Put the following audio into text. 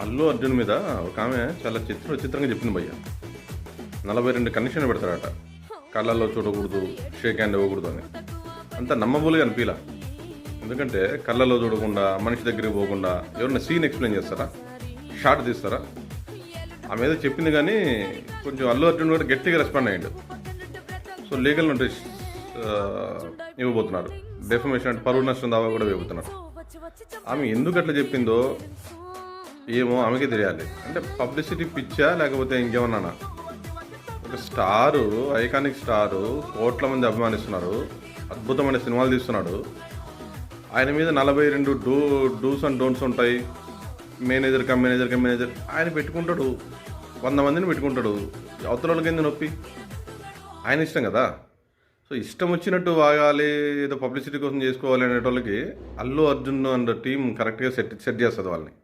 అల్లు అర్జున్ మీద ఒక ఆమె చాలా చిత్రంగా చెప్పింది భయ్య. 42 కండిషన్లు పెడతారట. కళ్ళల్లో చూడకూడదు, షేక్ హ్యాండ్ ఇవ్వకూడదు అని. అంత నమ్మబుల్గా అనిపించలా. ఎందుకంటే కళ్ళల్లో చూడకుండా, మనిషి దగ్గరికి పోకుండా ఎవరైనా సీన్ ఎక్స్ప్లెయిన్ చేస్తారా, షార్ట్ తీస్తారా? ఆమె ఏదో చెప్పింది కానీ కొంచెం అల్లు అర్జున్ కూడా గట్టిగా రెస్పాండ్ అయ్యాడు. సో లీగల్ నోటీస్ ఇవ్వబోతున్నారు. డెఫమేషన్ అంటే పరువు నష్టం దావా కూడా వేయబోతున్నారు. ఆమె ఎందుకు అట్లా చెప్పిందో ఏమో ఆమెకే తెలియాలి. అంటే పబ్లిసిటీ పిచ్చా లేకపోతే ఇంకేమన్నా? ఒక స్టారు, ఐకానిక్ స్టారు, కోట్ల మంది అభిమానిస్తున్నారు, అద్భుతమైన సినిమాలు తీస్తున్నాడు. ఆయన మీద 42 డూస్ అండ్ డోంట్స్ ఉంటాయి. మేనేజర్ కమ్ మేనేజర్ ఆయన పెట్టుకుంటాడు, 100 మందిని పెట్టుకుంటాడు. అవతల వాళ్ళకి ఎందుకు నొప్పి? ఆయన ఇష్టం కదా. సో ఇష్టం వచ్చినట్టు వాగాలి, ఏదో పబ్లిసిటీ కోసం చేసుకోవాలి అనేటోళ్ళకి అల్లు అర్జున్ అండ్ టీం కరెక్ట్గా సెట్ చేస్తుంది వాళ్ళని.